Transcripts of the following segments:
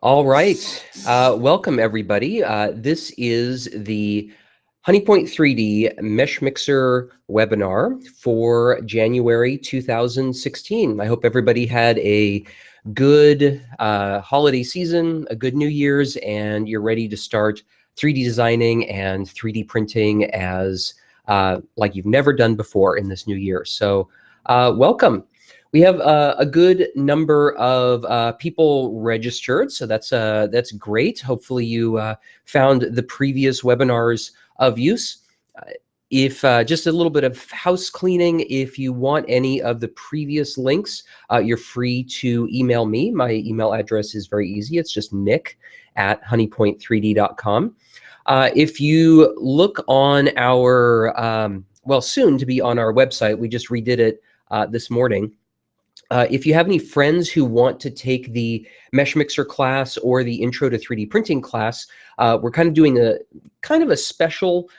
All right. Welcome, everybody. This is the Honeypoint 3D Meshmixer webinar for January 2016. I hope everybody had a good holiday season, a good New Year's, and you're ready to start 3D designing and 3D printing as like you've never done before in this new year. So welcome. We have a good number of people registered, so that's great. Hopefully you found the previous webinars of use. If just a little bit of house cleaning, if you want any of the previous links, you're free to email me. My email address is very easy. It's just nick@honeypoint3d.com. If you look on our, well, soon to be on our website, we just redid it this morning. If you have any friends who want to take the Meshmixer class or the Intro to 3D Printing class, we're kind of doing a special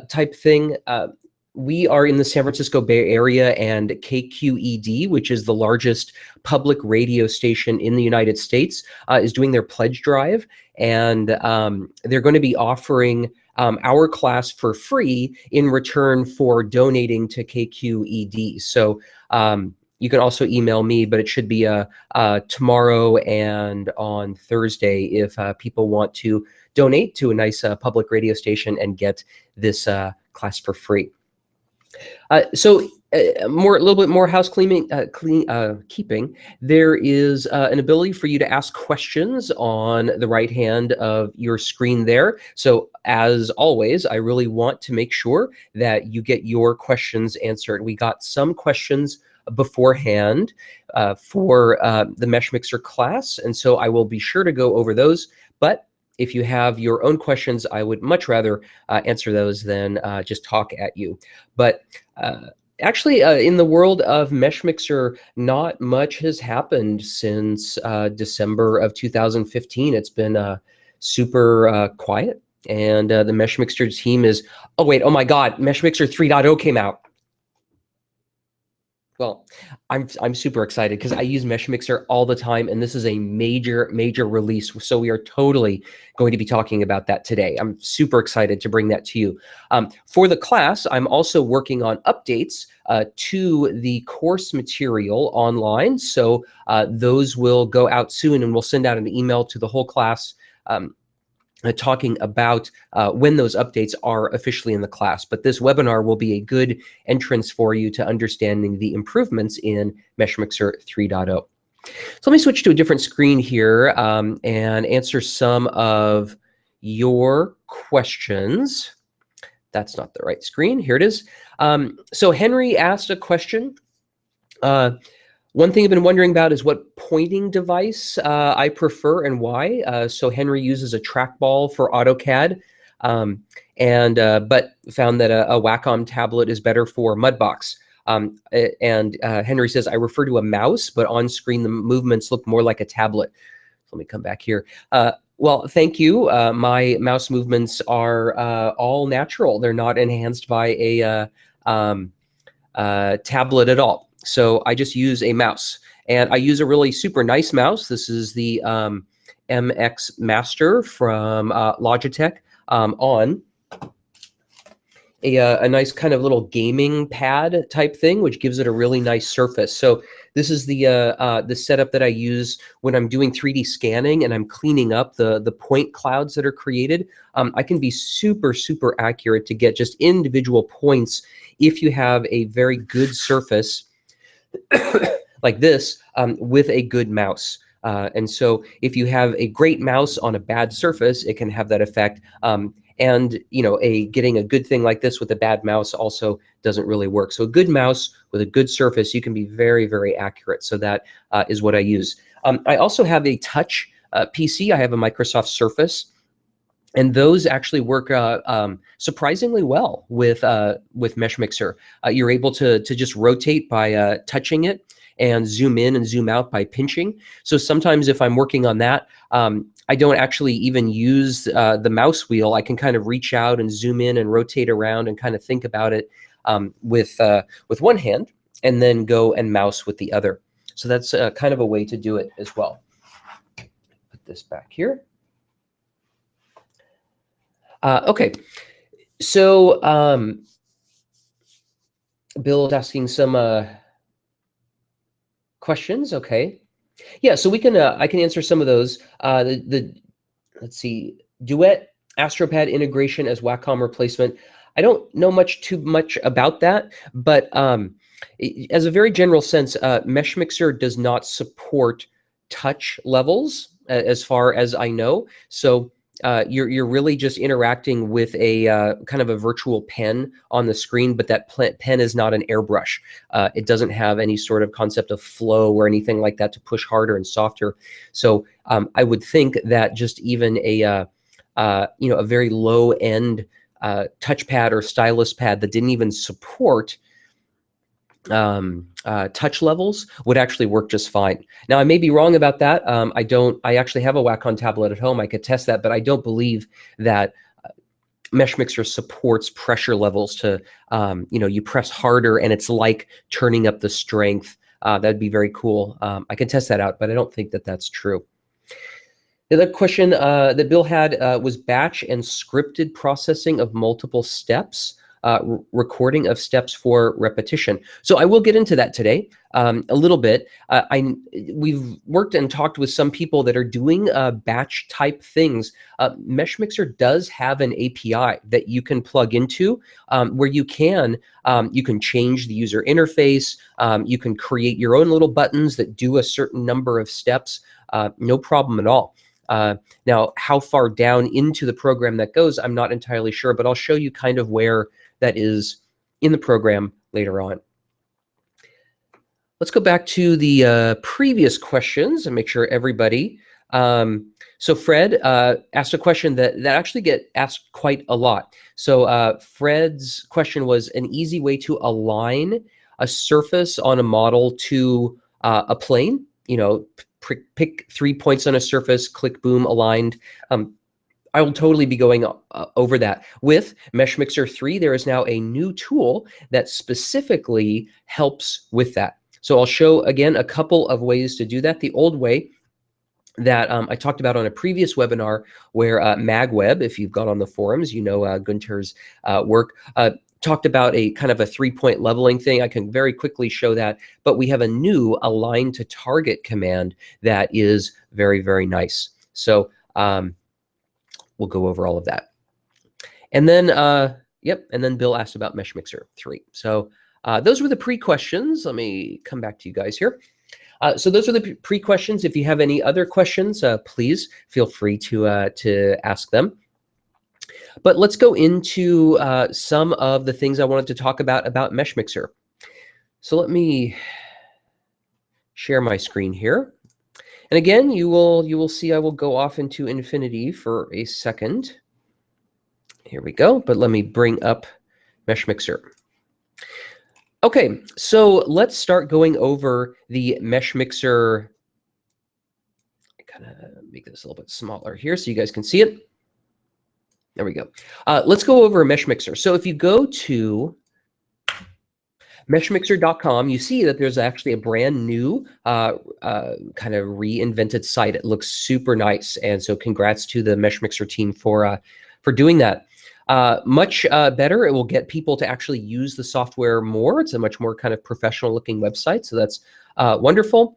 type thing. We are in the San Francisco Bay Area, and KQED, which is the largest public radio station in the United States, is doing their pledge drive, and they're going to be offering our class for free in return for donating to KQED. So you can also email me, but it should be tomorrow and on Thursday if people want to donate to a nice public radio station and get this class for free. So a little bit more house keeping. There is an ability for you to ask questions on the right hand of your screen there. So as always, I really want to make sure that you get your questions answered. We got some questions beforehand for the Meshmixer class, and so I will be sure to go over those. But if you have your own questions, I would much rather answer those than just talk at you. But actually, in the world of Meshmixer, not much has happened since December of 2015. It's been super quiet, and the Meshmixer team is, oh wait, oh my God, Meshmixer 3.0 came out. Well, I'm super excited because I use Meshmixer all the time, and this is a major release. So we are totally going to be talking about that today. I'm super excited to bring that to you. For the class, I'm also working on updates to the course material online. So those will go out soon, and we'll send out an email to the whole class talking about when those updates are officially in the class. But this webinar will be a good entrance for you to understanding the improvements in Meshmixer 3.0. So let me switch to a different screen here and answer some of your questions. That's not the right screen. Here it is. So Henry asked a question. One thing I've been wondering about is what pointing device I prefer and why. So Henry uses a trackball for AutoCAD, but found that a Wacom tablet is better for Mudbox. Henry says, I refer to a mouse, but on screen the movements look more like a tablet. Let me come back here. Well, thank you. My mouse movements are all natural. They're not enhanced by a tablet at all. So I just use a mouse, and I use a really super nice mouse. This is the MX Master from Logitech on a nice kind of little gaming pad type thing, which gives it a really nice surface. So this is the setup that I use when I'm doing 3D scanning and I'm cleaning up the point clouds that are created. I can be super accurate to get just individual points if you have a very good surface like this with a good mouse. And so if you have a great mouse on a bad surface, it can have that effect. And you know, getting a good thing like this with a bad mouse also doesn't really work. So a good mouse with a good surface, you can be very accurate. So that is what I use. I also have a touch PC. I have a Microsoft Surface, and those actually work surprisingly well with Meshmixer. You're able to just rotate by touching it, and zoom in and zoom out by pinching. So sometimes if I'm working on that, I don't actually even use the mouse wheel. I can kind of reach out and zoom in and rotate around and kind of think about it with one hand, and then go and mouse with the other. So that's kind of a way to do it as well. Put this back here. Okay, so Bill is asking some questions. Okay, yeah, so we can I can answer some of those. Let's see, Duet AstroPad integration as Wacom replacement. I don't know too much about that, but as a very general sense, Meshmixer does not support touch levels as far as I know. So you're really just interacting with a kind of a virtual pen on the screen, but that pen is not an airbrush. It doesn't have any sort of concept of flow or anything like that to push harder and softer. So I would think that just even a a very low end touchpad or stylus pad that didn't even support touch levels would actually work just fine. Now, I may be wrong about that. I actually have a Wacom tablet at home. I could test that, but I don't believe that Meshmixer supports pressure levels to, you press harder and it's like turning up the strength. That'd be very cool. I can test that out, but I don't think that that's true. The other question that Bill had was batch and scripted processing of multiple steps, recording of steps for repetition. So I will get into that today a little bit. We've worked and talked with some people that are doing batch type things. Meshmixer does have an API that you can plug into where you can change the user interface. You can create your own little buttons that do a certain number of steps. No problem at all. Now, how far down into the program that goes, I'm not entirely sure, but I'll show you kind of where that is in the program later on. Let's go back to the previous questions and make sure everybody. So Fred asked a question that actually get asked quite a lot. So Fred's question was an easy way to align a surface on a model to a plane, pick 3 points on a surface, click, boom, aligned. I will totally be going over that. With Meshmixer 3, there is now a new tool that specifically helps with that. So I'll show, again, a couple of ways to do that. The old way that I talked about on a previous webinar where MagWeb, if you've gone on the forums, Gunter's work, talked about a kind of a 3-point leveling thing. I can very quickly show that, but we have a new align to target command that is very, very nice. So we'll go over all of that. And then, and then Bill asked about Meshmixer 3. So those were the pre-questions. Let me come back to you guys here. So those are the pre-questions. If you have any other questions, please feel free to ask them. But let's go into some of the things I wanted to talk about Meshmixer. So let me share my screen here. And again, you will see I will go off into infinity for a second. Here we go. But let me bring up Meshmixer. Okay, so let's start going over the Meshmixer. Kind of make this a little bit smaller here so you guys can see it. There we go. Let's go over Meshmixer. So if you go to Meshmixer.com, you see that there's actually a brand new kind of reinvented site. It looks super nice, and so congrats to the Meshmixer team for doing that. Much better. It will get people to actually use the software more. It's a much more kind of professional-looking website, so that's wonderful.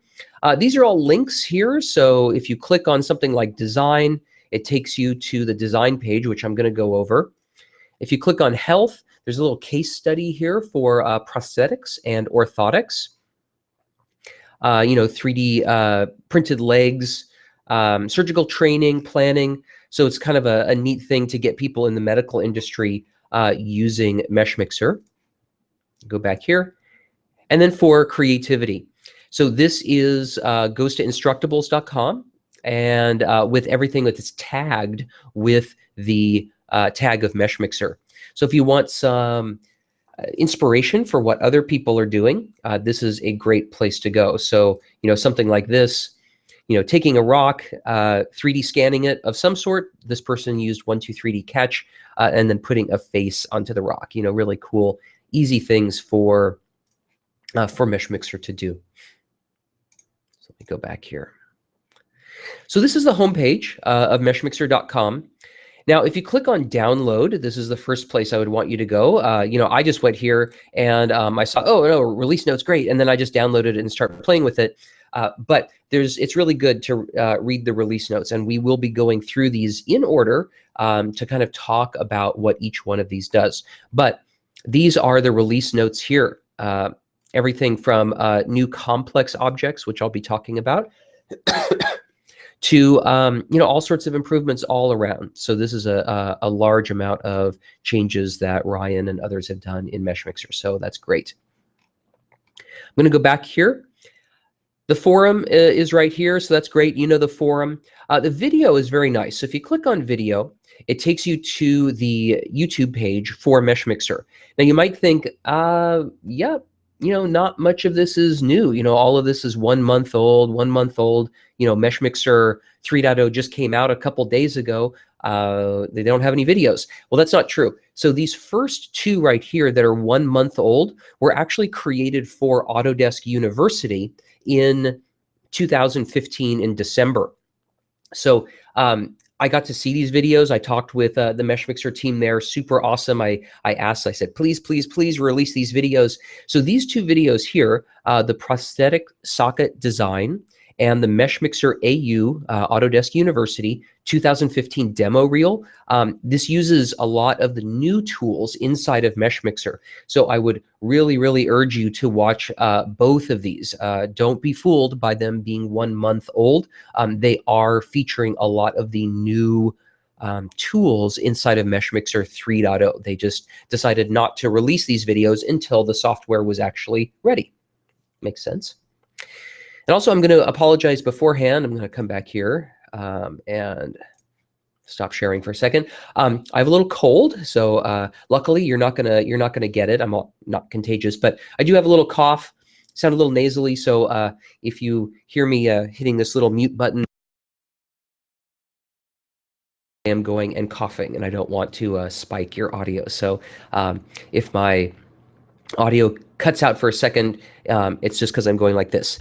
These are all links here. So if you click on something like design, it takes you to the design page, which I'm going to go over. If you click on health, there's a little case study here for prosthetics and orthotics. 3D printed legs, surgical training, planning. So it's kind of a neat thing to get people in the medical industry using Meshmixer. Go back here. And then for creativity. So this is goes to instructables.com. And with everything that is tagged with the tag of Meshmixer. So if you want some inspiration for what other people are doing, this is a great place to go. So, something like this, taking a rock, 3D scanning it of some sort. This person used 123D Catch and then putting a face onto the rock. Really cool, easy things for Meshmixer to do. So let me go back here. So this is the homepage of meshmixer.com. Now, if you click on download, this is the first place I would want you to go. I just went here and I saw, oh no, release notes, great. And then I just downloaded it and started playing with it. But it's really good to read the release notes, and we will be going through these in order to kind of talk about what each one of these does. But these are the release notes here. Everything from new complex objects, which I'll be talking about, to all sorts of improvements all around. So this is a large amount of changes that Ryan and others have done in Meshmixer. So that's great. I'm going to go back here. The forum is right here, so that's great. You know the forum. The video is very nice. So if you click on video, it takes you to the YouTube page for Meshmixer. Now you might think, yeah, not much of this is new. All of this is 1 month old, 1 month old. Meshmixer 3.0 just came out a couple days ago. They don't have any videos. Well, that's not true. So these first two right here that are 1 month old were actually created for Autodesk University in 2015 in December. So I got to see these videos. I talked with the Meshmixer team there. Super awesome. I asked, I said, please, please, please release these videos. So these two videos here, the prosthetic socket design and the Meshmixer AU, Autodesk University 2015 demo reel. This uses a lot of the new tools inside of Meshmixer. So I would really, really urge you to watch both of these. Don't be fooled by them being 1 month old. They are featuring a lot of the new tools inside of Meshmixer 3.0. They just decided not to release these videos until the software was actually ready. Makes sense? And also, I'm going to apologize beforehand. I'm going to come back here and stop sharing for a second. I have a little cold, so luckily you're not gonna get it. I'm not contagious, but I do have a little cough. Sound a little nasally, so if you hear me hitting this little mute button, I am going and coughing, and I don't want to spike your audio. So if my audio cuts out for a second, it's just because I'm going like this.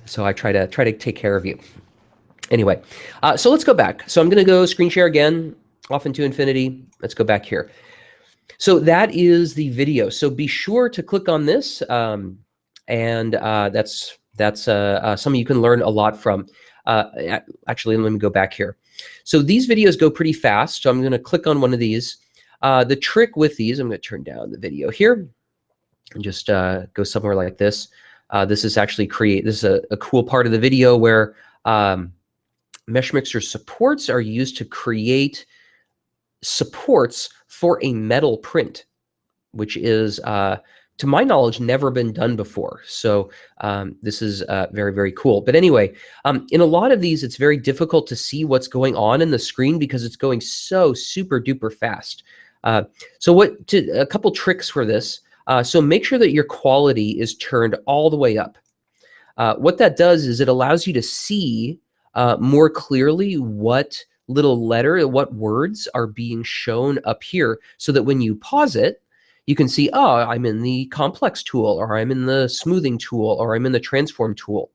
So I try to take care of you. Anyway, so let's go back. So I'm going to go screen share again, off into infinity. Let's go back here. So that is the video. So be sure to click on this, and that's something you can learn a lot from. Actually, let me go back here. So these videos go pretty fast. So I'm going to click on one of these. The trick with these, I'm going to turn down the video here and just go somewhere like this. This is actually this is a cool part of the video where Meshmixer supports are used to create supports for a metal print, which is, to my knowledge, never been done before. So this is very, very cool. But anyway, in a lot of these, it's very difficult to see what's going on in the screen because it's going so super duper fast. So a couple tricks for this. So make sure that your quality is turned all the way up. What that does is it allows you to see more clearly what what words are being shown up here, so that when you pause it, you can see, oh, I'm in the complex tool, or I'm in the smoothing tool, or I'm in the transform tool.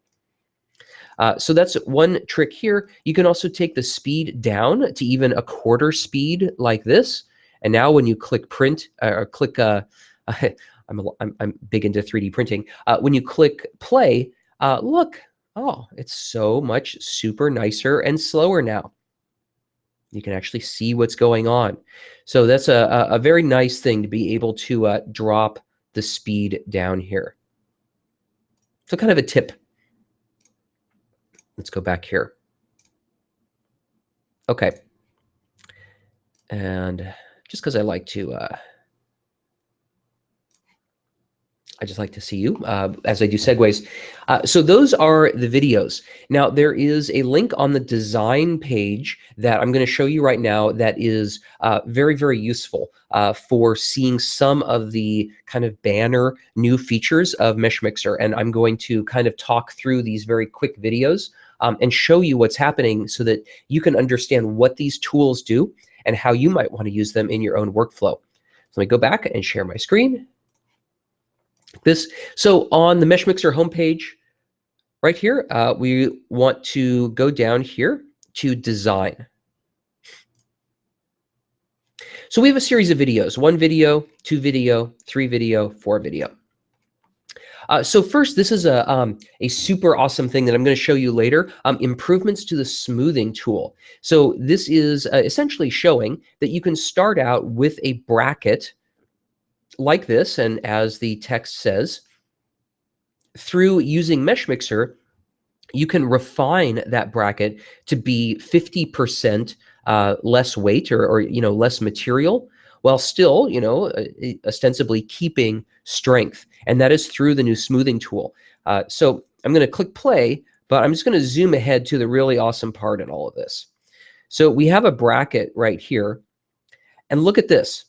So that's one trick here. You can also take the speed down to even a quarter speed like this. And now when you click print or click, I'm big into 3D printing. When you click play, look, oh, it's so much super nicer and slower now. You can actually see what's going on. So that's a very nice thing to be able to drop the speed down here. So kind of a tip. Let's go back here. Okay. And just because I just like to see you as I do segues. So those are the videos. Now, there is a link on the design page that I'm going to show you right now that is very, very useful for seeing some of the kind of banner new features of Meshmixer. And I'm going to kind of talk through these very quick videos and show you what's happening so that you can understand what these tools do and how you might want to use them in your own workflow. So let me go back and share my screen. So on the Meshmixer homepage, Right here, we want to go down here to design. So we have a series of videos, 1 video, 2 video, 3 video, 4 video. So first, this is a super awesome thing that I'm going to show you later, improvements to the smoothing tool. So this is essentially showing that you can start out with a bracket like this, and as the text says, through using Meshmixer, you can refine that bracket to be 50% less weight or less material, while still ostensibly keeping strength, and that is through the new smoothing tool. So I'm going to click play, but I'm just going to zoom ahead to the really awesome part in all of this. So we have a bracket right here, and look at this.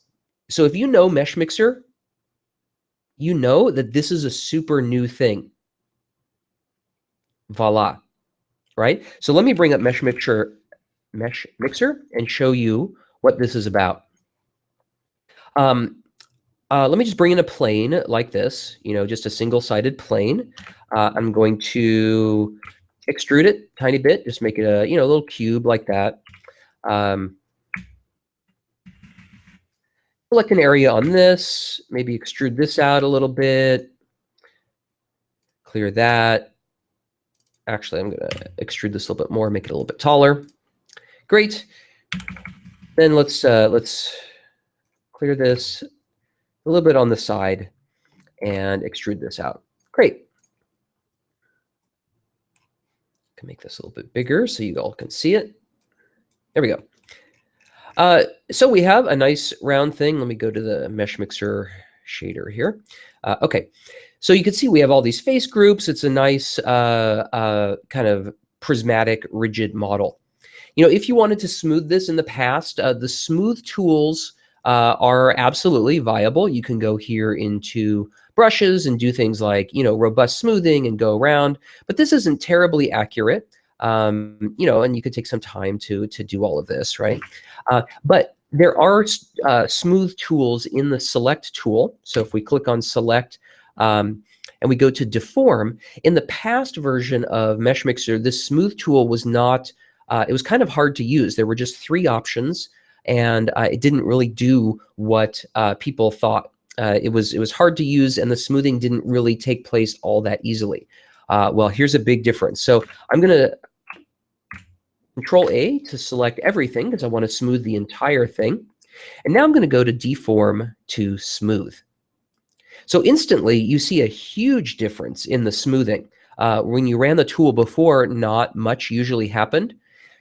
So if you know Meshmixer, you know that this is a super new thing. Voila. Right? So let me bring up Meshmixer and show you what this is about. Let me just bring in a plane like this, just a single-sided plane. I'm going to extrude it a tiny bit, just make it a little cube like that. Select an area on this, maybe extrude this out a little bit, clear that. Actually, I'm going to extrude this a little bit more, make it a little bit taller. Great. Then let's clear this a little bit on the side and extrude this out. Great. Can make this a little bit bigger so you all can see it. There we go. So we have a nice round thing. Let me go to the Meshmixer shader here. Okay. So you can see we have all these face groups. It's a nice kind of prismatic, rigid model. If you wanted to smooth this in the past, the smooth tools are absolutely viable. You can go here into brushes and do things like, robust smoothing and go around, but this isn't terribly accurate. And you could take some time to do all of this, right? But there are smooth tools in the select tool. So if we click on select, and we go to deform, in the past version of Meshmixer, this smooth tool was not, it was kind of hard to use. There were just 3 options, and it didn't really do what people thought. It was hard to use, and the smoothing didn't really take place all that easily. Well, here's a big difference. So I'm going to Control A to select everything because I want to smooth the entire thing. And now I'm going to go to deform to smooth. So instantly, you see a huge difference in the smoothing. When you ran the tool before, not much usually happened.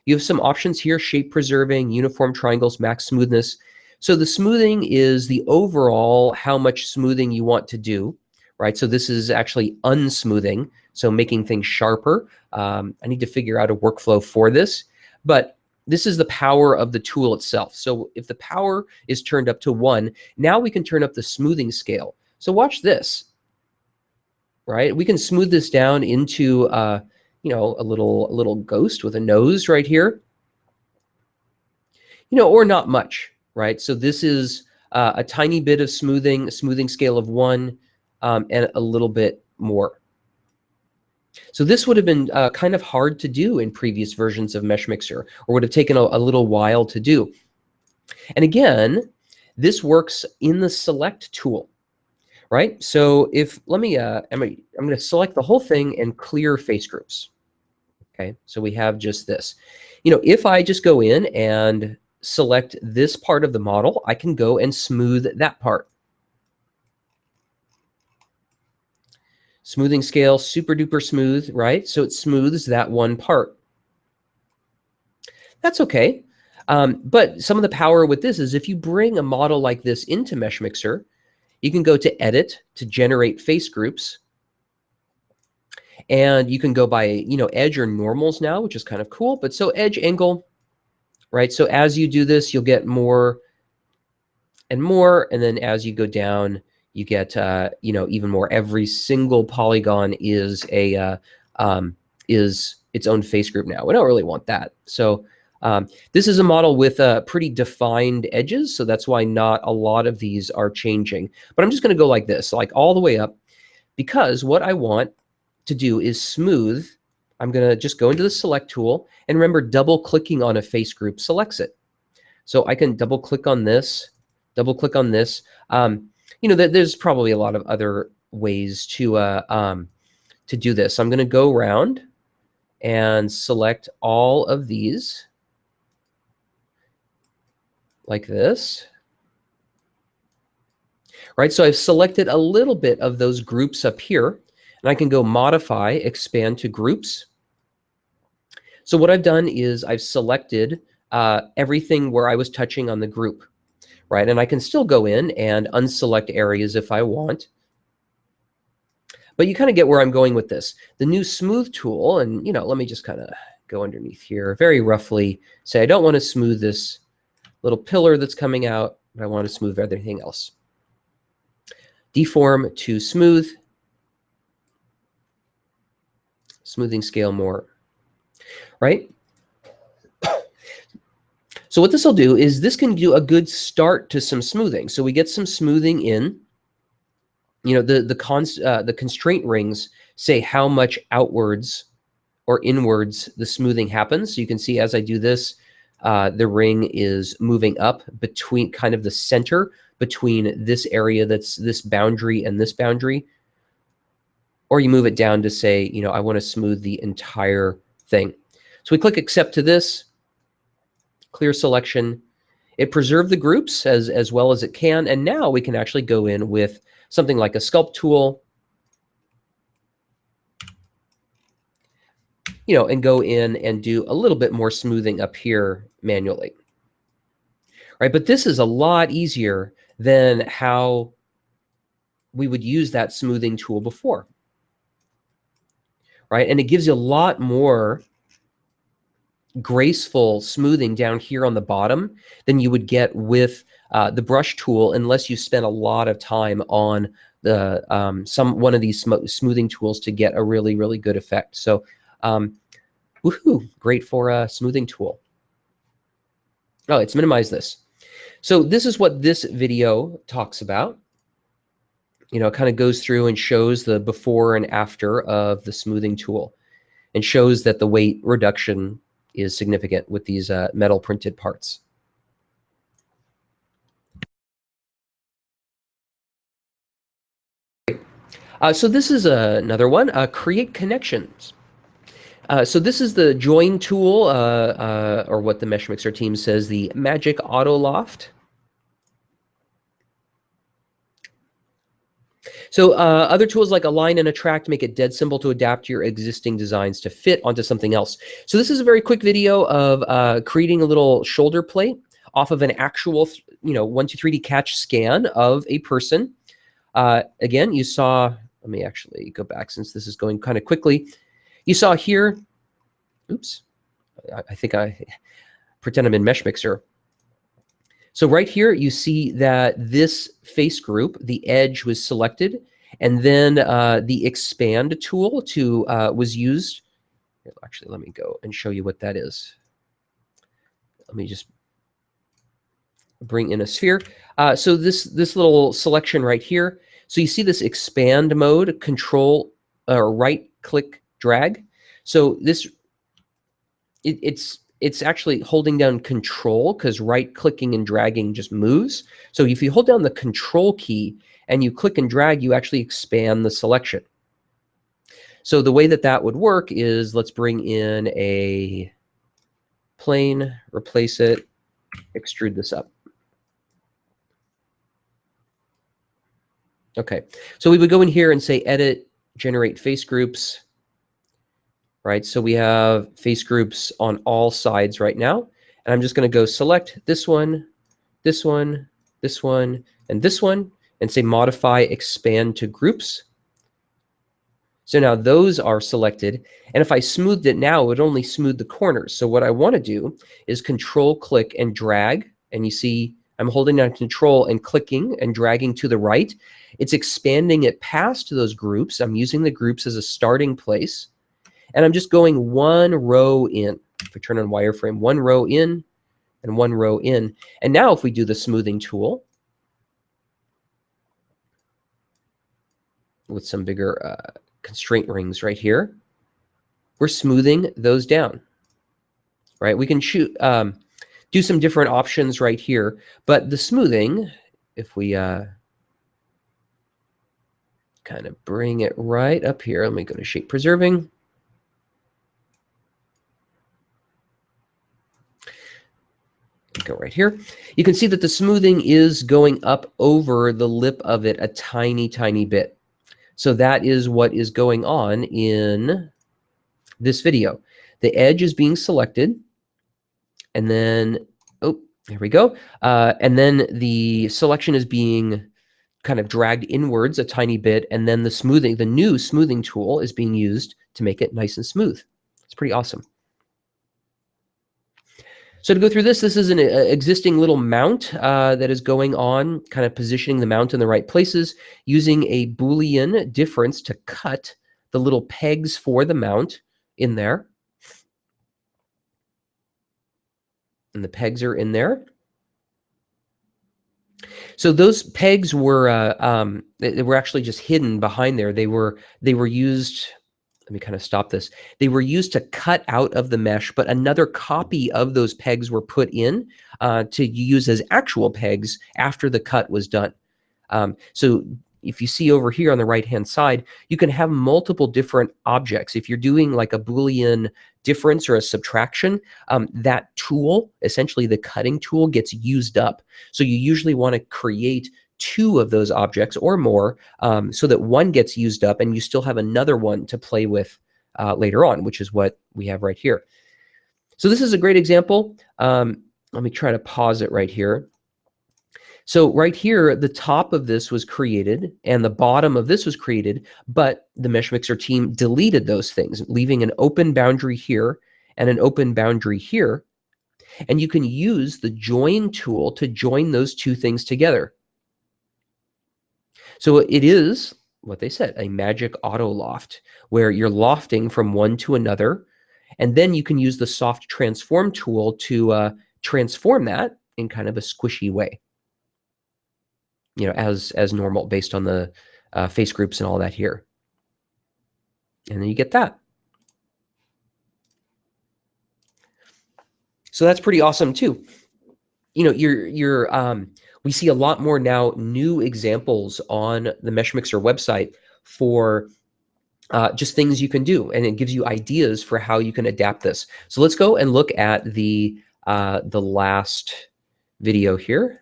You have some options here: shape preserving, uniform triangles, max smoothness. So the smoothing is the overall how much smoothing you want to do, right? So this is actually unsmoothing, so making things sharper. I need to figure out a workflow for this, but this is the power of the tool itself. So if the power is turned up to 1, now we can turn up the smoothing scale. So watch this, right? We can smooth this down into a little ghost with a nose right here, or not much, right? So this is a tiny bit of smoothing, a smoothing scale of 1, and a little bit more. So this would have been kind of hard to do in previous versions of Meshmixer, or would have taken a little while to do. And again, this works in the select tool, right? So if I'm going to select the whole thing and clear face groups. Okay, so we have just this. If I just go in and select this part of the model, I can go and smooth that part. Smoothing scale, super duper smooth, right? So it smooths that one part. That's okay. But some of the power with this is if you bring a model like this into Meshmixer, you can go to Edit to generate face groups. And you can go by, edge or normals now, which is kind of cool. But so edge, angle, right? So as you do this, you'll get more and more. And then as you go down, you get, even more. Every single polygon is is its own face group now. We don't really want that. So this is a model with pretty defined edges. So that's why not a lot of these are changing. But I'm just going to go like this, like all the way up, because what I want to do is smooth. I'm going to just go into the select tool, and remember, double clicking on a face group selects it. So I can double click on this, double click on this. You know, there's probably a lot of other ways to do this. I'm going to go around and select all of these like this. Right, so I've selected a little bit of those groups up here, and I can go modify, expand to groups. So what I've done is I've selected everything where I was touching on the group, right? And I can still go in and unselect areas if I want. But you kind of get where I'm going with this. The new smooth tool, and you know, let me just kind of go underneath here, very roughly say I don't want to smooth this little pillar that's coming out, but I want to smooth everything else. Deform to smooth. Smoothing scale more, right? So what this will do is this can do a good start to some smoothing. So we get some smoothing in. You know, the constraint rings say how much outwards or inwards the smoothing happens. So you can see as I do this, the ring is moving up between kind of the center between this area that's this boundary and this boundary. Or you move it down to say, you know, I want to smooth the entire thing. So we click accept to this, clear selection. It preserved the groups as well as it can. And now we can actually go in with something like a sculpt tool, you know, and go in and do a little bit more smoothing up here manually. Right, but this is a lot easier than how we would use that smoothing tool before. Right, and it gives you a lot more graceful smoothing down here on the bottom than you would get with the brush tool, unless you spend a lot of time on the one of these smoothing tools to get a really, really good effect. So woohoo, great for a smoothing tool. Oh, let's minimize this. So this is what this video talks about. You know, it kind of goes through and shows the before and after of the smoothing tool, and shows that the weight reduction is significant with these metal printed parts. So this is another one, create connections. So this is the join tool, or what the Meshmixer team says, the Magic Auto Loft. So other tools like align and attract make it dead simple to adapt your existing designs to fit onto something else. So this is a very quick video of creating a little shoulder plate off of an actual, you know, 123D catch scan of a person. Again, you saw, let me actually go back since this is going kind of quickly. You saw here, oops, I think I pretend I'm in Meshmixer. So right here, you see that this face group, the edge was selected, and then the expand tool was used. Actually, let me go and show you what that is. Let me just bring in a sphere. So this little selection right here. So you see this expand mode, control or right click drag. So this it's actually holding down control, because right clicking and dragging just moves. So if you hold down the control key and you click and drag, you actually expand the selection. So the way that that would work is, let's bring in a plane, replace it, extrude this up. Okay, so we would go in here and say edit, generate face groups. Right, so we have face groups on all sides right now, and I'm just going to go select this one, this one, this one, and this one, and say modify, expand to groups. So now those are selected, and if I smoothed it now, it would only smooth the corners. So what I want to do is control click and drag, and you see I'm holding down control and clicking and dragging to the right. It's expanding it past those groups. I'm using the groups as a starting place. And I'm just going one row in. If we turn on wireframe, one row in and one row in. And now if we do the smoothing tool with some bigger constraint rings right here. We're smoothing those down, right? We can do some different options right here, but the smoothing, if we kind of bring it right up here, let me go to shape preserving. Go right here. You can see that the smoothing is going up over the lip of it a tiny, tiny bit. So that is what is going on in this video. The edge is being selected, and then, oh, there we go. And then the selection is being kind of dragged inwards a tiny bit, and then the new smoothing tool is being used to make it nice and smooth. It's pretty awesome. So to go through this is an existing little mount that is going on, kind of positioning the mount in the right places, using a Boolean difference to cut the little pegs for the mount in there. And the pegs are in there. So those pegs were they were actually just hidden behind there. They were used. Let me kind of stop this. They were used to cut out of the mesh, but another copy of those pegs were put in to use as actual pegs after the cut was done. So if you see over here on the right-hand side, you can have multiple different objects. If you're doing like a Boolean difference or a subtraction, that tool, essentially the cutting tool, gets used up. So you usually want to create two of those objects or more so that one gets used up and you still have another one to play with later on, which is what we have right here. So this is a great example. Let me try to pause it right here. So right here, the top of this was created and the bottom of this was created, but the Meshmixer team deleted those things, leaving an open boundary here and an open boundary here. And you can use the join tool to join those two things together. So it is what they said, a magic auto loft, where you're lofting from one to another. And then you can use the soft transform tool to transform that in kind of a squishy way, you know, as normal based on the face groups and all that here. And then you get that. So that's pretty awesome too. You know, we see a lot more now new examples on the Meshmixer website for just things you can do, and it gives you ideas for how you can adapt this. So let's go and look at the last video here.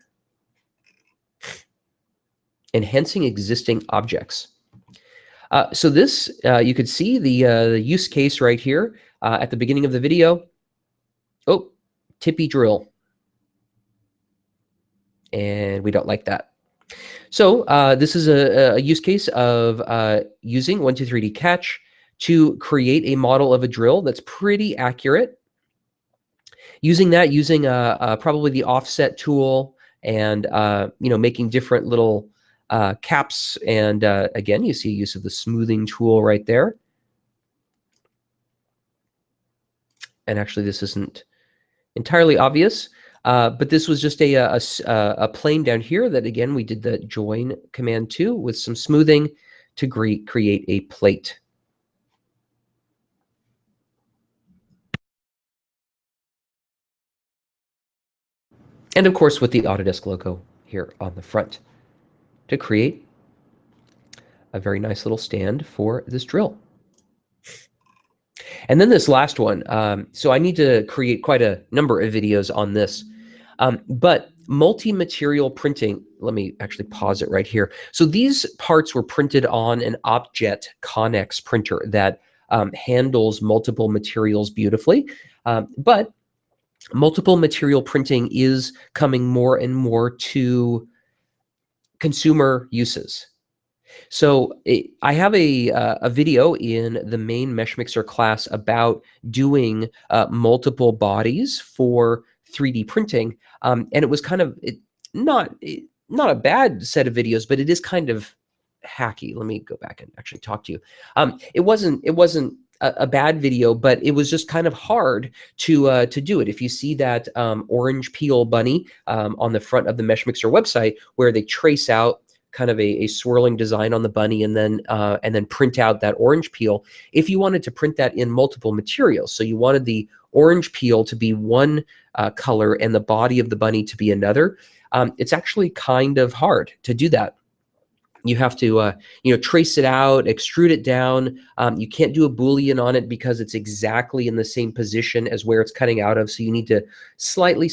Enhancing existing objects. So this, you could see the use case right here at the beginning of the video. Oh, tippy drill. And we don't like that. So this is a use case of using 123D Catch to create a model of a drill that's pretty accurate. Using probably the offset tool and you know, making different little caps. And again, you see use of the smoothing tool right there. And actually, this isn't entirely obvious. But this was just a plane down here that, again, we did the join command to with some smoothing to create a plate. And of course, with the Autodesk logo here on the front to create a very nice little stand for this drill. And then this last one. So I need to create quite a number of videos on this. But multi-material printing, let me actually pause it right here. So these parts were printed on an Objet Connex printer that handles multiple materials beautifully. But multiple material printing is coming more and more to consumer uses. So I have a video in the main Meshmixer class about doing multiple bodies for 3D printing, and it was kind of not a bad set of videos, but it is kind of hacky. Let me go back and actually talk to you. It wasn't a bad video, but it was just kind of hard to do it. If you see that orange peel bunny on the front of the Meshmixer website, where they trace out kind of a swirling design on the bunny, and then print out that orange peel. If you wanted to print that in multiple materials, so you wanted the orange peel to be one color and the body of the bunny to be another, it's actually kind of hard to do that. You have to, trace it out, extrude it down. You can't do a Boolean on it because it's exactly in the same position as where it's cutting out of. So you need to slightly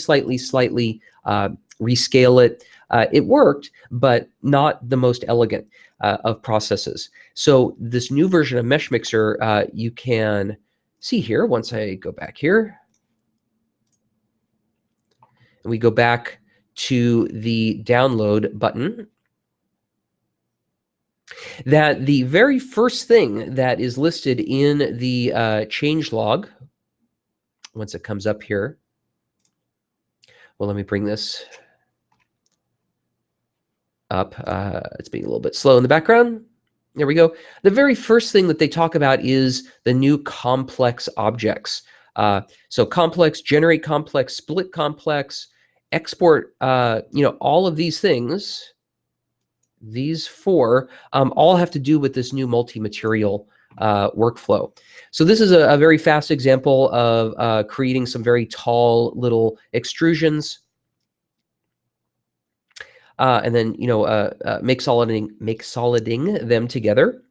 rescale it. It worked, but not the most elegant of processes. So this new version of Meshmixer, you can see here, once I go back here, and we go back to the download button, that the very first thing that is listed in the changelog, once it comes up here, well, let me bring this up. It's being a little bit slow in the background. There we go. The very first thing that they talk about is the new complex objects. So complex, generate complex, split complex, export, all of these things, these four, all have to do with this new multi-material workflow. So this is a very fast example of creating some very tall little extrusions. And then, make soliding them together.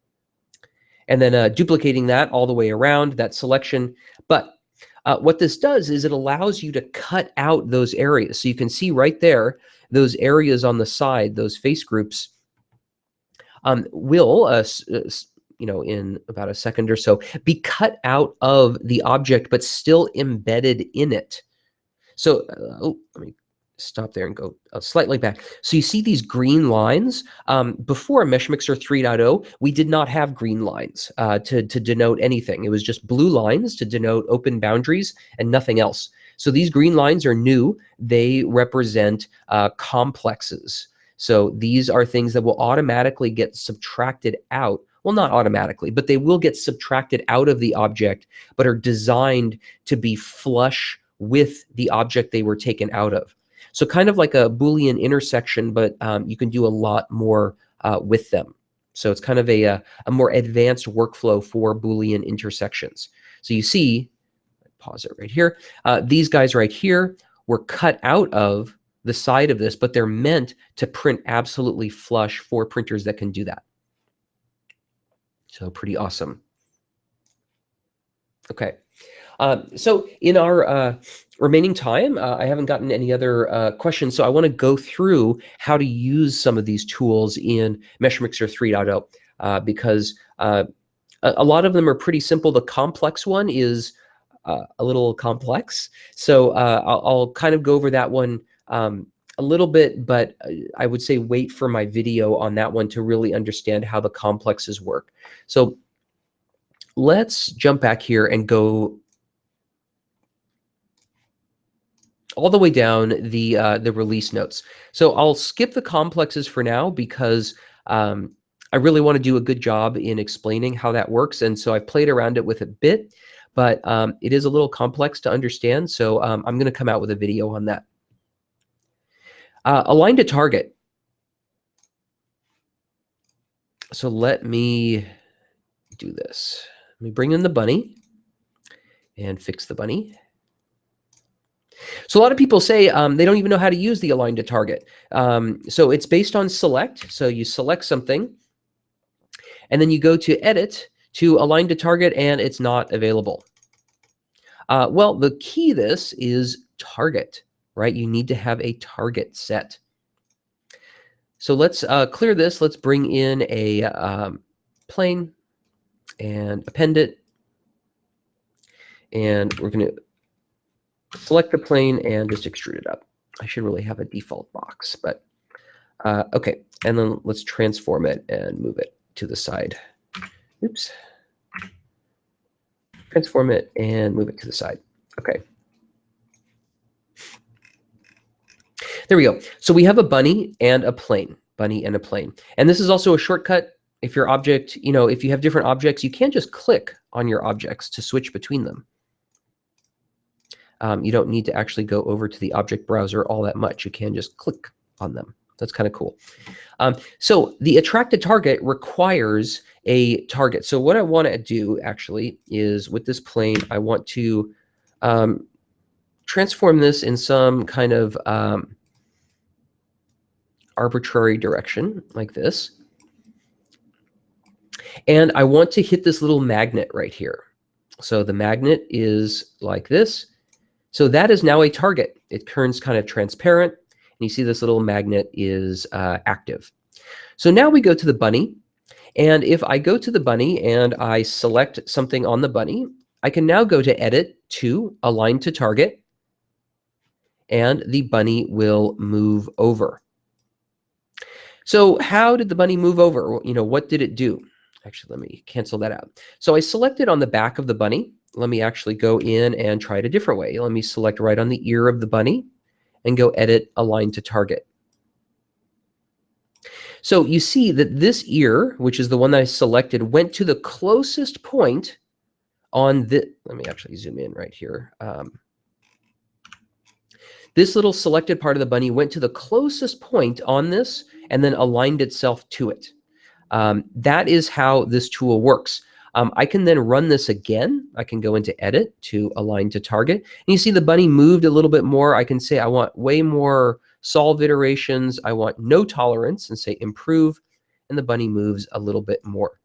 And then duplicating that all the way around, that selection. But what this does is it allows you to cut out those areas. So you can see right there, those areas on the side, those face groups, will, in about a second or so, be cut out of the object, but still embedded in it. So, let me stop there and go slightly back. So you see these green lines. Before Meshmixer 3.0, we did not have green lines to denote anything. It was just blue lines to denote open boundaries and nothing else. So these green lines are new. They represent complexes. So these are things that will automatically get subtracted out. Well, not automatically, but they will get subtracted out of the object, but are designed to be flush with the object they were taken out of. So kind of like a Boolean intersection, but you can do a lot more with them. So it's kind of a more advanced workflow for Boolean intersections. So you see, pause it right here, these guys right here were cut out of the side of this, but they're meant to print absolutely flush for printers that can do that. So pretty awesome. Okay. So in our remaining time, I haven't gotten any other questions, so I want to go through how to use some of these tools in Meshmixer 3.0 because a lot of them are pretty simple. The complex one is a little complex, so I'll kind of go over that one a little bit, but I would say wait for my video on that one to really understand how the complexes work. So let's jump back here and go all the way down the release notes. So I'll skip the complexes for now because I really want to do a good job in explaining how that works. And so I've played around it with a bit, but it is a little complex to understand. So I'm going to come out with a video on that. Align to target. So let me do this. Let me bring in the bunny and fix the bunny. So a lot of people say they don't even know how to use the align to target. So it's based on select. So you select something, and then you go to edit to align to target, and it's not available. Well, the key to this is target, right? You need to have a target set. So let's clear this. Let's bring in a plane and append it. And we're going to select the plane and just extrude it up. I should really have a default box, but okay. And then let's transform it and move it to the side. Oops. Transform it and move it to the side. Okay. There we go. So we have a bunny and a plane. Bunny and a plane. And this is also a shortcut. If your object, if you have different objects, you can't just click on your objects to switch between them. You don't need to actually go over to the object browser all that much. You can just click on them. That's kind of cool. So the attracted target requires a target. So what I want to do actually is with this plane, I want to transform this in some kind of arbitrary direction like this. And I want to hit this little magnet right here. So the magnet is like this. So that is now a target. It turns kind of transparent. And you see this little magnet is active. So now we go to the bunny. And if I go to the bunny and I select something on the bunny, I can now go to Edit to Align to Target. And the bunny will move over. So how did the bunny move over? You know, what did it do? Actually, let me cancel that out. So I selected on the back of the bunny. Let me actually go in and try it a different way. Let me select right on the ear of the bunny and go Edit, Align to Target. So you see that this ear, which is the one that I selected, went to the closest point on the, let me actually zoom in right here. This little selected part of the bunny went to the closest point on this and then aligned itself to it. That is how this tool works. I can then run this again. I can go into Edit to Align to Target. And you see the bunny moved a little bit more. I can say I want way more solve iterations. I want no tolerance and say Improve. And the bunny moves a little bit more.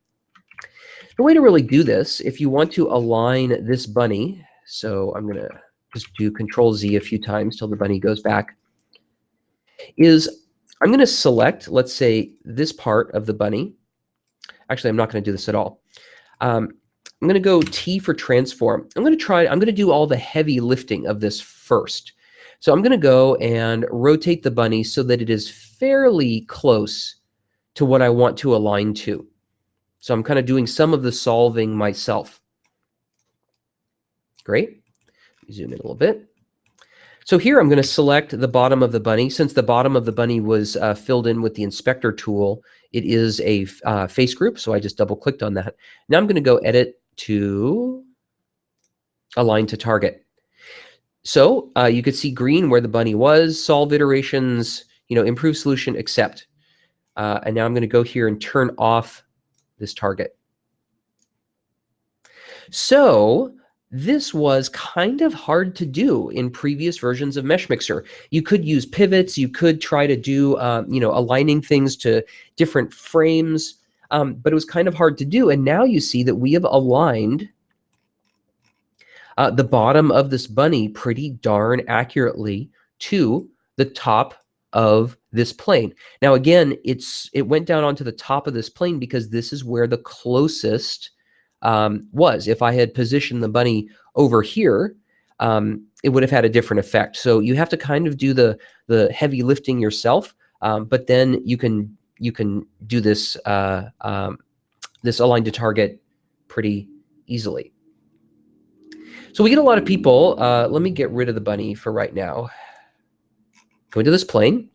The way to really do this, if you want to align this bunny, so I'm going to just do Control Z a few times till the bunny goes back, is I'm going to select, let's say, this part of the bunny. Actually, I'm not going to do this at all. I'm going to go T for transform. I'm going to do all the heavy lifting of this first. So I'm going to go and rotate the bunny so that it is fairly close to what I want to align to. So I'm kind of doing some of the solving myself. Great. Zoom in a little bit. So here I'm going to select the bottom of the bunny. Since the bottom of the bunny was filled in with the inspector tool, it is a face group. So I just double clicked on that. Now I'm going to go Edit to Align to Target. So you could see green where the bunny was, solve iterations, improve solution, accept. And now I'm going to go here and turn off this target. So this was kind of hard to do in previous versions of Meshmixer. You could use pivots. You could try to do, aligning things to different frames, but it was kind of hard to do. And now you see that we have aligned the bottom of this bunny pretty darn accurately to the top of this plane. Now, again, it went down onto the top of this plane because this is where the closest was. If I had positioned the bunny over here, it would have had a different effect. So you have to kind of do the heavy lifting yourself, but then you can do this this align to target pretty easily. So we get a lot of people. Let me get rid of the bunny for right now. Go into this plane,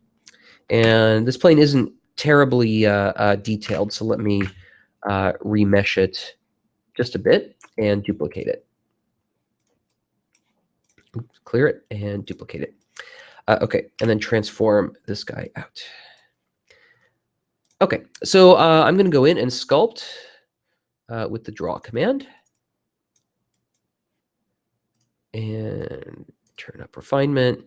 and this plane isn't terribly detailed, so let me remesh it just a bit and duplicate it. Oops, clear it and duplicate it. Okay, and then transform this guy out. Okay, so I'm going to go in and sculpt with the draw command. And turn up refinement.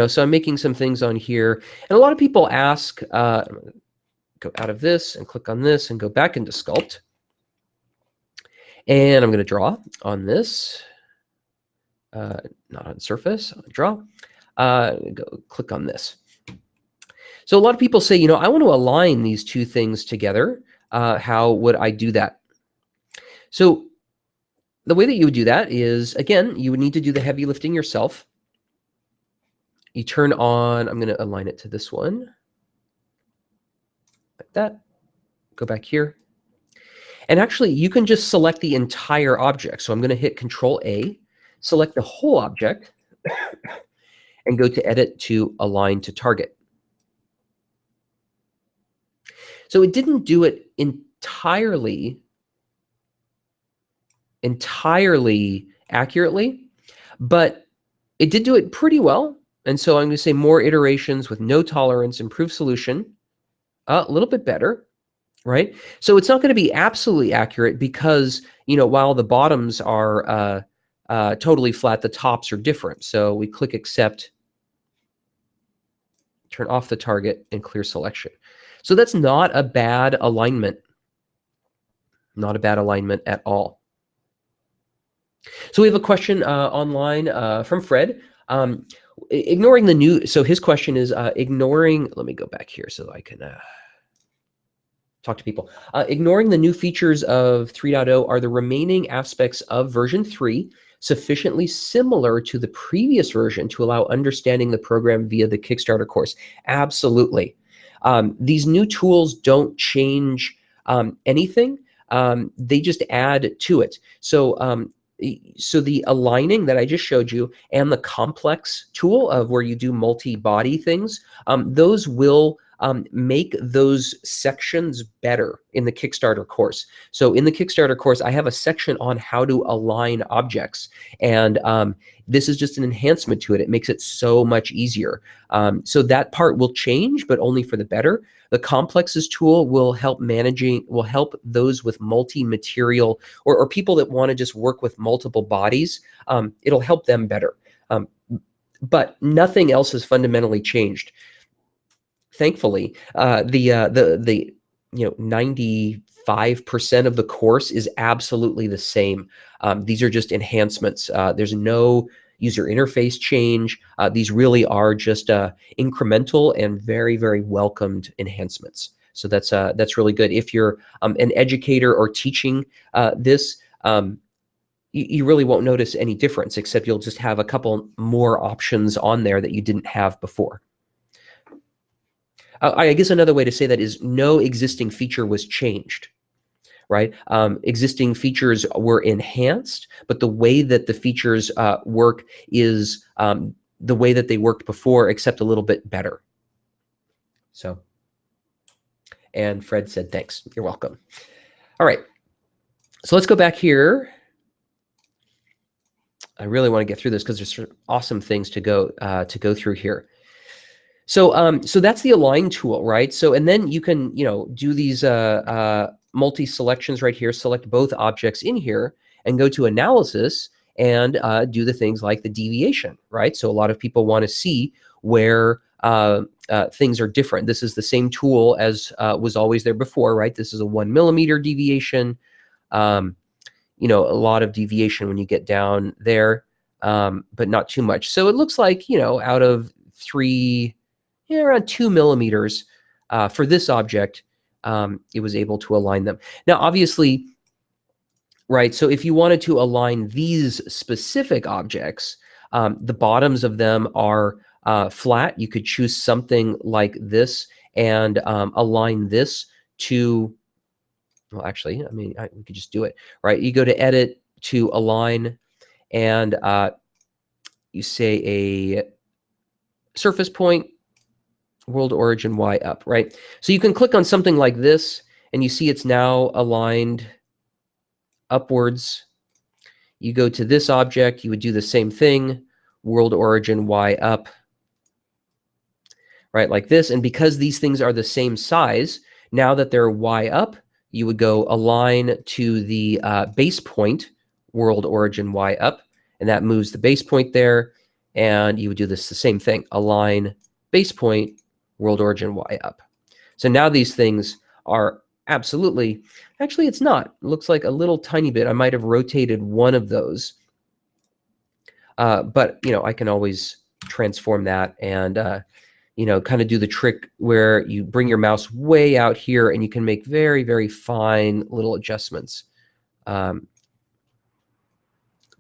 So I'm making some things on here. And a lot of people ask, go out of this and click on this and go back into sculpt. And I'm going to draw on this, not on surface, on draw. Go click on this. So a lot of people say, I want to align these two things together. How would I do that? So the way that you would do that is, again, you would need to do the heavy lifting yourself. You turn on, I'm going to align it to this one, like that. Go back here. And actually, you can just select the entire object. So I'm going to hit Control A, select the whole object, and go to Edit to Align to Target. So it didn't do it entirely accurately, but it did do it pretty well. And so I'm going to say more iterations with no tolerance, improved solution, a little bit better, right? So it's not going to be absolutely accurate because, you know, while the bottoms are totally flat, the tops are different. So we click accept, turn off the target, and clear selection. So that's not a bad alignment. Not a bad alignment at all. So we have a question online from Fred. Ignoring the new, so his question is ignoring, let me go back here so I can talk to people. Ignoring the new features of 3.0, are the remaining aspects of version 3 sufficiently similar to the previous version to allow understanding the program via the Kickstarter course? Absolutely. These new tools don't change anything. They just add to it. So the aligning that I just showed you and the complex tool of where you do multi-body things, those will make those sections better in the Kickstarter course. So in the Kickstarter course, I have a section on how to align objects. And this is just an enhancement to it. It makes it so much easier. So that part will change, but only for the better. The complexes tool will help those with multi-material or people that want to just work with multiple bodies. It'll help them better. But nothing else has fundamentally changed. Thankfully, the 95% of the course is absolutely the same. These are just enhancements. There's no user interface change. These really are just incremental and very, very welcomed enhancements. So that's really good. If you're an educator or teaching this, you really won't notice any difference, except you'll just have a couple more options on there that you didn't have before. I guess another way to say that is no existing feature was changed, right? Existing features were enhanced, but the way that the features work is the way that they worked before, except a little bit better. So, and Fred said, thanks. You're welcome. All right. So let's go back here. I really want to get through this because there's awesome things to go through here. So so that's the align tool, right? So and then you can do these multi-selections right here, select both objects in here and go to analysis and do the things like the deviation, right? So a lot of people want to see where things are different. This is the same tool as was always there before, right? This is a 1 millimeter deviation. A lot of deviation when you get down there, but not too much. So it looks like, out of around 2 millimeters for this object, it was able to align them. Now, obviously, right, so if you wanted to align these specific objects, the bottoms of them are flat. You could choose something like this and align this to, well, actually, I mean, we could just do it, right? You go to edit to align and you say a surface point, world origin Y up, right? So you can click on something like this and you see it's now aligned upwards. You go to this object, you would do the same thing, world origin Y up, right? Like this. And because these things are the same size, now that they're Y up, you would go align to the base point, world origin Y up, and that moves the base point there. And you would do this the same thing, align base point, world origin Y up. So now these things are absolutely, actually it's not. It looks like a little tiny bit. I might have rotated one of those. But, I can always transform that and, kind of do the trick where you bring your mouse way out here and you can make very, very fine little adjustments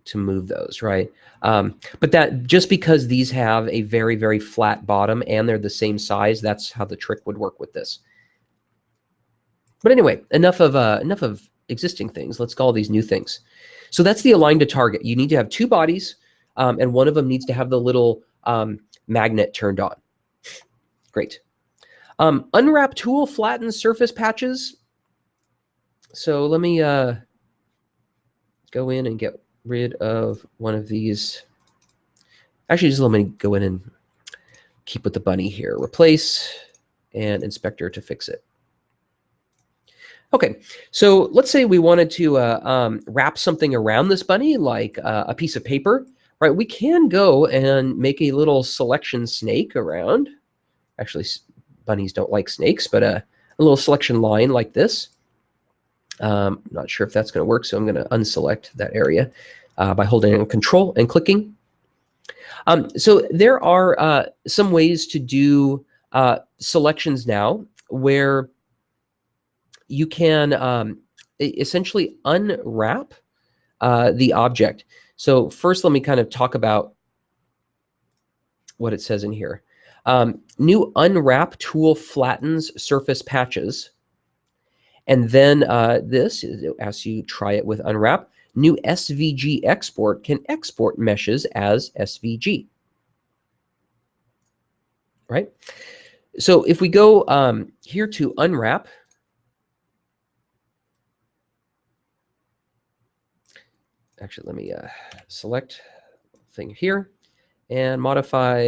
to move those, right? But that just because these have a very, very flat bottom and they're the same size, that's how the trick would work with this. But anyway, enough of existing things. Let's call these new things. So that's the align to target. You need to have two bodies, and one of them needs to have the little magnet turned on. Great. Unwrapped Tool flattens surface patches. So let me go in and get rid of one of these. Actually, just let me go in and keep with the bunny here. Replace and inspector to fix it. Okay, so let's say we wanted to wrap something around this bunny, like a piece of paper, right? We can go and make a little selection snake around. Actually, bunnies don't like snakes, but a little selection line like this. Not sure if that's going to work, so I'm going to unselect that area by holding on Control and clicking. So there are some ways to do selections now where you can essentially unwrap the object. So first, let me kind of talk about what it says in here. New Unwrap Tool flattens surface patches. And then this, as you try it with Unwrap, new SVG export can export meshes as SVG. Right? So if we go here to Unwrap, actually, let me select thing here and modify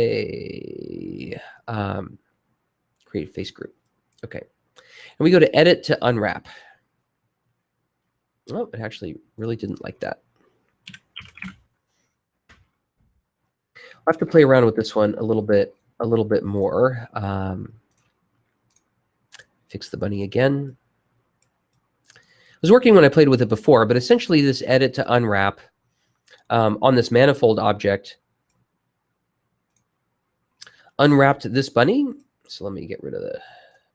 create face group. Okay. And we go to edit to unwrap. Oh, it actually really didn't like that. I'll have to play around with this one a little bit more. Fix the bunny again. It was working when I played with it before, but essentially this edit to unwrap on this manifold object unwrapped this bunny. So let me get rid of the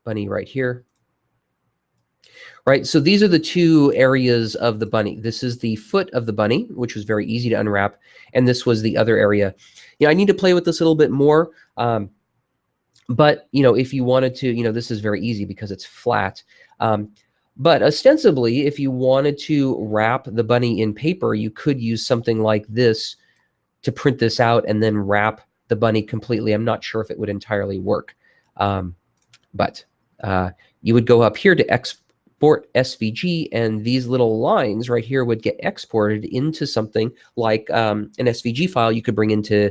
bunny right here. Right, so these are the two areas of the bunny. This is the foot of the bunny, which was very easy to unwrap, and this was the other area. I need to play with this a little bit more, but if you wanted to, this is very easy because it's flat. But ostensibly, if you wanted to wrap the bunny in paper, you could use something like this to print this out and then wrap the bunny completely. I'm not sure if it would entirely work, but you would go up here to export SVG, and these little lines right here would get exported into something like an SVG file you could bring into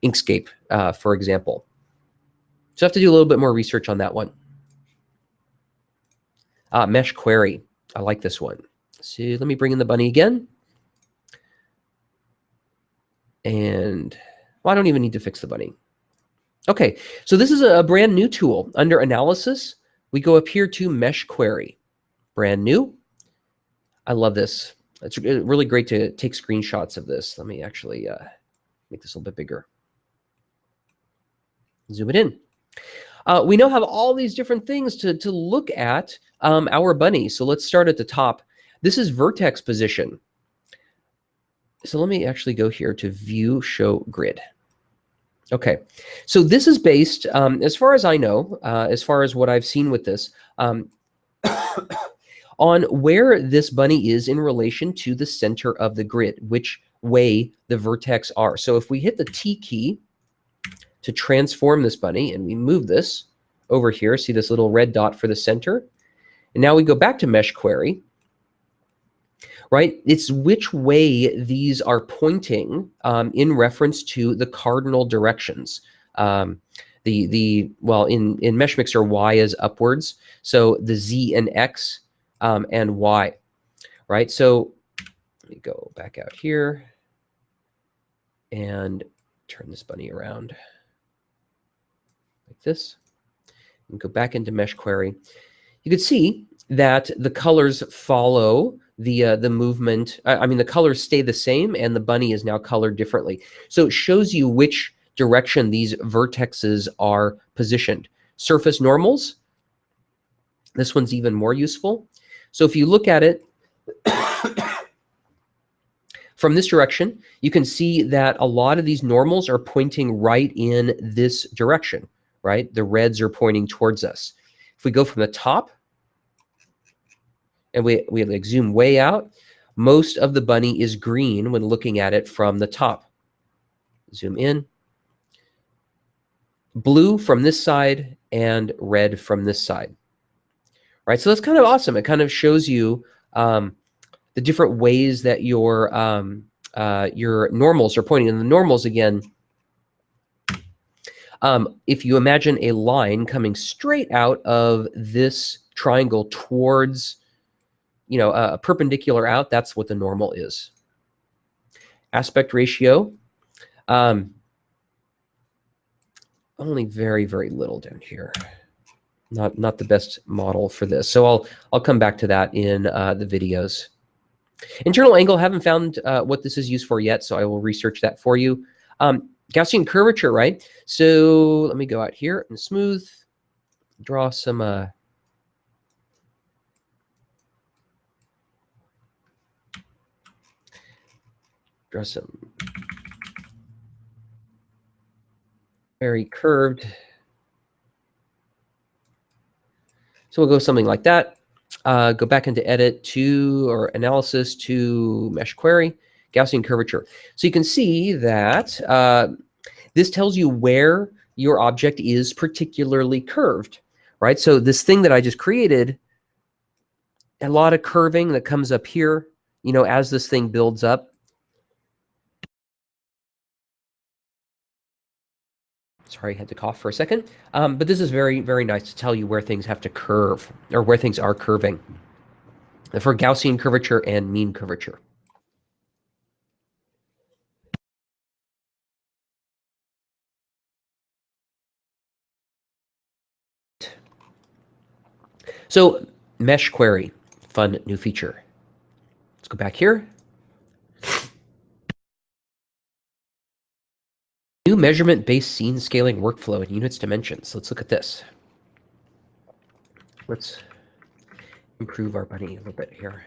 Inkscape, for example. So I have to do a little bit more research on that one. Mesh query. I like this one. So let me bring in the bunny again. And well, I don't even need to fix the bunny. Okay, so this is a brand new tool. Under Analysis, we go up here to Mesh Query. Brand new. I love this. It's really great to take screenshots of this. Let me actually make this a little bit bigger. Zoom it in. We now have all these different things to look at our bunny. So let's start at the top. This is vertex position. So let me actually go here to View Show Grid. Okay, so this is based, as far as I know, as far as what I've seen with this, on where this bunny is in relation to the center of the grid, which way the vertex are. So if we hit the T key to transform this bunny and we move this over here, see this little red dot for the center, and now we go back to Mesh Query, right? It's which way these are pointing in reference to the cardinal directions. Well, in Meshmixer, Y is upwards, so the Z and X and Y, right? So let me go back out here and turn this bunny around like this, and go back into Mesh Query. You can see that the colors follow the movement. I mean, the colors stay the same, and the bunny is now colored differently. So it shows you which direction these vertexes are positioned. Surface normals. This one's even more useful. So if you look at it from this direction, you can see that a lot of these normals are pointing right in this direction, right? The reds are pointing towards us. If we go from the top and we like zoom way out, most of the bunny is green when looking at it from the top. Zoom in. Blue from this side and red from this side. Right, so that's kind of awesome. It kind of shows you the different ways that your normals are pointing. And the normals, again, If you imagine a line coming straight out of this triangle towards, a perpendicular out, that's what the normal is. Aspect ratio, only very, very little down here. Not the best model for this. So I'll come back to that in the videos. Internal angle, haven't found what this is used for yet, so I will research that for you. Gaussian curvature, right? So let me go out here and smooth, draw some very curved. So we'll go something like that. Go back into edit to, or analysis to mesh query, Gaussian curvature. So you can see that this tells you where your object is particularly curved, right? So this thing that I just created, a lot of curving that comes up here, as this thing builds up. Sorry, I had to cough for a second. But this is very, very nice to tell you where things have to curve, or where things are curving, for Gaussian curvature and mean curvature. So mesh query, fun new feature. Let's go back here. New measurement-based scene scaling workflow in units dimensions. Let's look at this. Let's improve our bunny a little bit here.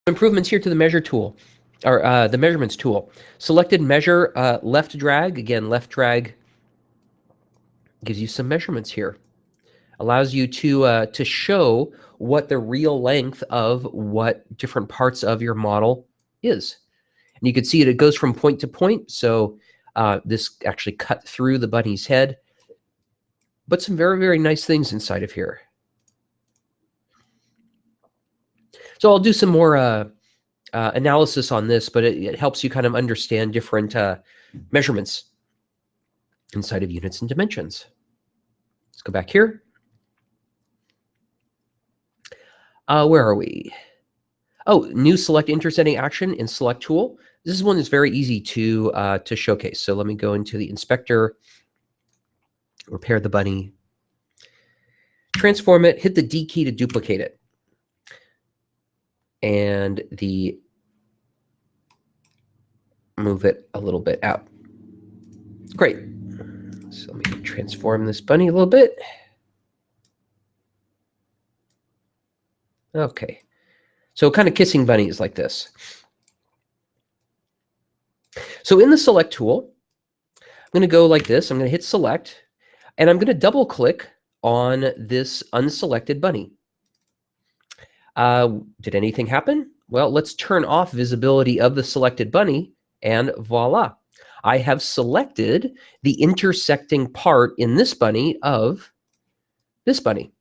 Improvements here to the measure tool, or the measurements tool. Selected measure, left drag. Again, left drag gives you some measurements here. Allows you to show what the real length of what different parts of your model is. And you can see it goes from point to point. So this actually cut through the bunny's head. But some very, very nice things inside of here. So I'll do some more analysis on this, but it helps you kind of understand different measurements inside of units and dimensions. Let's go back here. Where are we? Oh, new select intersetting action in select tool. This is one that's very easy to showcase. So let me go into the inspector, repair the bunny, transform it, hit the D key to duplicate it. And move it a little bit out. Great. So let me transform this bunny a little bit. Okay. So kind of kissing bunnies like this. So in the select tool, I'm going to go like this. I'm going to hit select, and I'm going to double click on this unselected bunny. Did anything happen? Well, let's turn off visibility of the selected bunny, and voila. I have selected the intersecting part in this bunny of this bunny.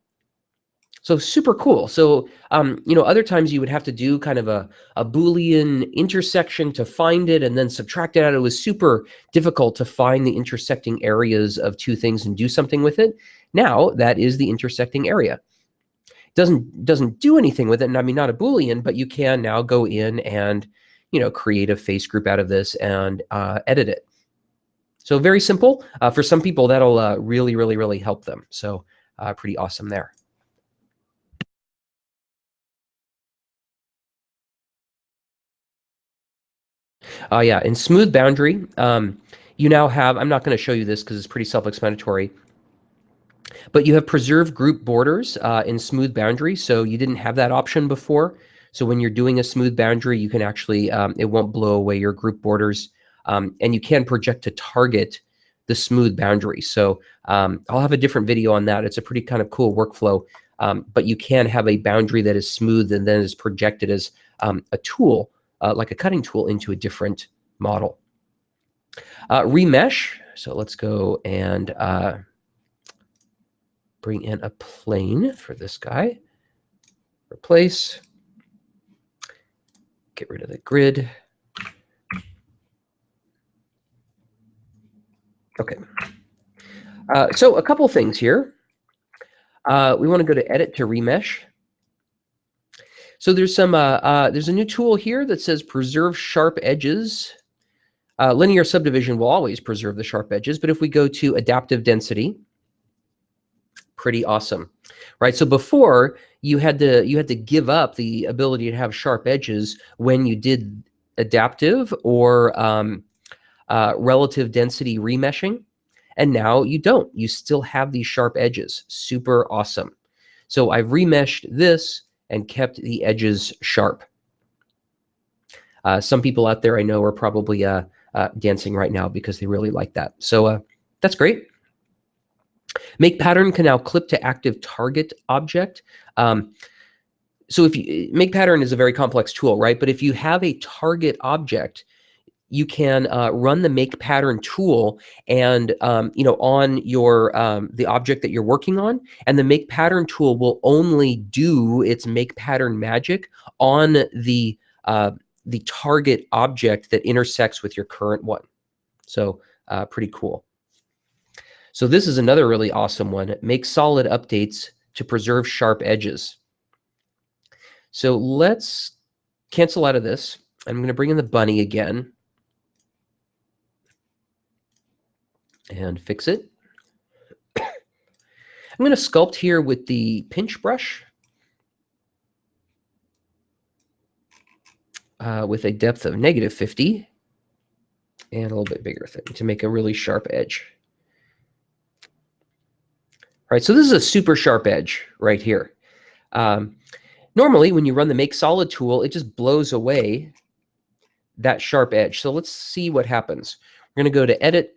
So super cool. So, other times you would have to do kind of a Boolean intersection to find it and then subtract it out. It was super difficult to find the intersecting areas of two things and do something with it. Now that is the intersecting area. Doesn't do anything with it. And I mean, not a Boolean, but you can now go in and, create a face group out of this and edit it. So very simple. For some people, that'll really, really, really help them. So pretty awesome there. Yeah, in smooth boundary, you now have, I'm not going to show you this because it's pretty self-explanatory, but you have preserved group borders in smooth boundary. So you didn't have that option before. So when you're doing a smooth boundary, you can actually, it won't blow away your group borders. And you can project to target the smooth boundary. So I'll have a different video on that. It's a pretty kind of cool workflow. But you can have a boundary that is smooth and then is projected as a tool, like a cutting tool, into a different model. Remesh. So let's go and bring in a plane for this guy. Replace. Get rid of the grid. Okay. So a couple things here. We want to go to Edit to Remesh. So there's some there's a new tool here that says Preserve Sharp Edges. Linear subdivision will always preserve the sharp edges, but if we go to Adaptive Density, pretty awesome, right? So before you had to give up the ability to have sharp edges when you did adaptive or relative density remeshing, and now you don't. You still have these sharp edges. Super awesome. So I've remeshed this and kept the edges sharp. Some people out there I know are probably dancing right now because they really like that. So that's great. Make pattern can now clip to active target object. So if you make pattern is a very complex tool, right? But if you have a target object, you can run the make pattern tool and on your the object that you're working on, and the make pattern tool will only do its make pattern magic on the target object that intersects with your current one. So pretty cool. So this is another really awesome one. Make solid updates to preserve sharp edges. So let's cancel out of this. I'm going to bring in the bunny again and fix it. I'm going to sculpt here with the pinch brush with a depth of -50 and a little bit bigger thing to make a really sharp edge. All right, so this is a super sharp edge right here. Normally, when you run the Make Solid tool, it just blows away that sharp edge. So let's see what happens. We're going to go to Edit.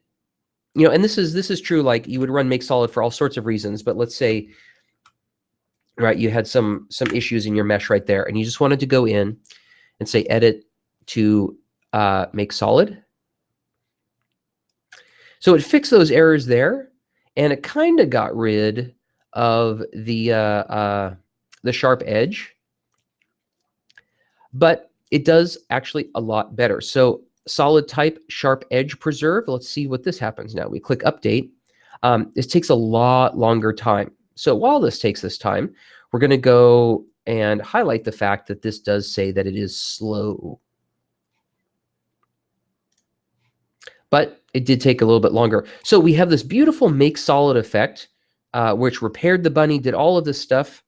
And this is true. Like you would run Make Solid for all sorts of reasons, but let's say, right, you had some issues in your mesh right there, and you just wanted to go in and say Edit to Make Solid. So it fixed those errors there, and it kind of got rid of the sharp edge, but it does actually a lot better. So solid type sharp edge preserve. Let's see what this happens now. We click update. This takes a lot longer time. So while this takes this time, we're going to go and highlight the fact that this does say that it is slow. But it did take a little bit longer. So we have this beautiful make solid effect, which repaired the bunny, did all of this stuff.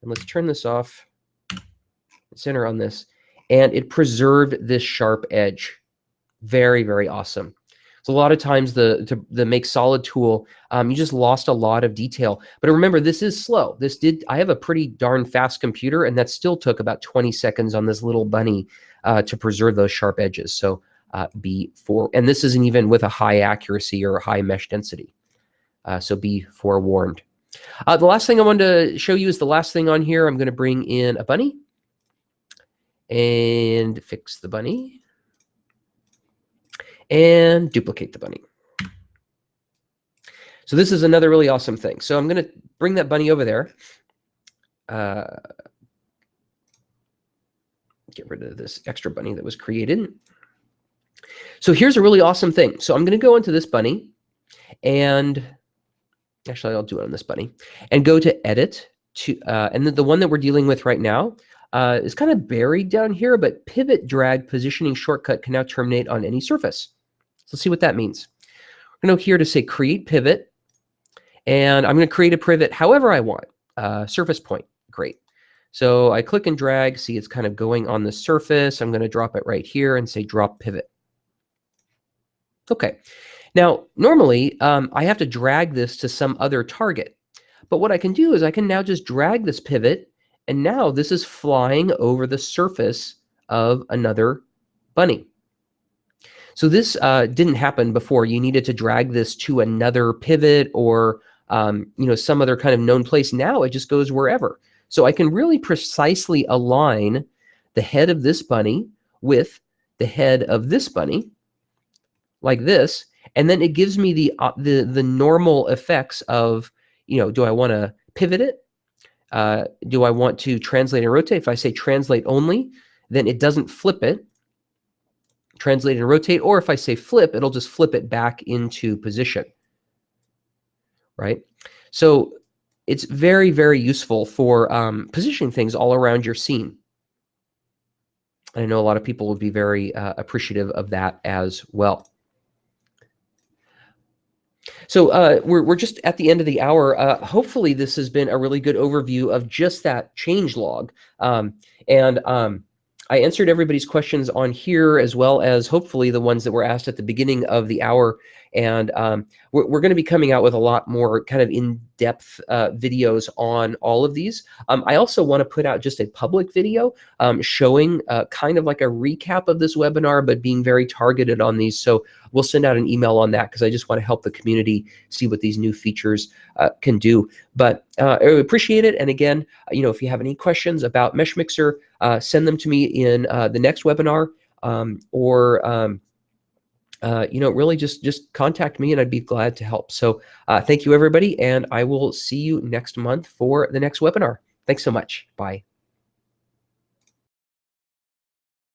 And let's turn this off, center on this, and it preserved this sharp edge. Very, very awesome. So a lot of times the Make Solid tool, you just lost a lot of detail. But remember, this is slow. I have a pretty darn fast computer, and that still took about 20 seconds on this little bunny to preserve those sharp edges. So and this isn't even with a high accuracy or a high mesh density. So be forewarned. The last thing I wanted to show you is the last thing on here. I'm going to bring in a bunny and fix the bunny and duplicate the bunny. So this is another really awesome thing. So I'm going to bring that bunny over there. Get rid of this extra bunny that was created. So here's a really awesome thing. So I'm going to go into this bunny, and actually I'll do it on this bunny, and go to Edit to, and the one that we're dealing with right now is kind of buried down here, but Pivot Drag Positioning Shortcut can now terminate on any surface. So let's see what that means. We're going to go here to say Create Pivot, and I'm going to create a pivot however I want. Surface point, great. So I click and drag, see it's kind of going on the surface. I'm going to drop it right here and say Drop Pivot. Okay. Now, normally, I have to drag this to some other target. But what I can do is I can now just drag this pivot, and now this is flying over the surface of another bunny. So this didn't happen before. You needed to drag this to another pivot or some other kind of known place. Now it just goes wherever. So I can really precisely align the head of this bunny with the head of this bunny, like this, and then it gives me the normal effects of do I want to pivot it? Do I want to translate and rotate? If I say translate only, then it doesn't flip it, translate and rotate. Or if I say flip, it'll just flip it back into position, right? So it's very, very useful for positioning things all around your scene. And I know a lot of people will be very appreciative of that as well. So we're just at the end of the hour. Hopefully this has been a really good overview of just that change log. And I answered everybody's questions on here, as well as hopefully the ones that were asked at the beginning of the hour. And we're going to be coming out with a lot more kind of in-depth videos on all of these. I also want to put out just a public video showing kind of like a recap of this webinar, but being very targeted on these. So we'll send out an email on that, because I just want to help the community see what these new features can do. But I appreciate it. And again, if you have any questions about Meshmixer, send them to me in the next webinar, or really just contact me and I'd be glad to help. So thank you, everybody. And I will see you next month for the next webinar. Thanks so much. Bye.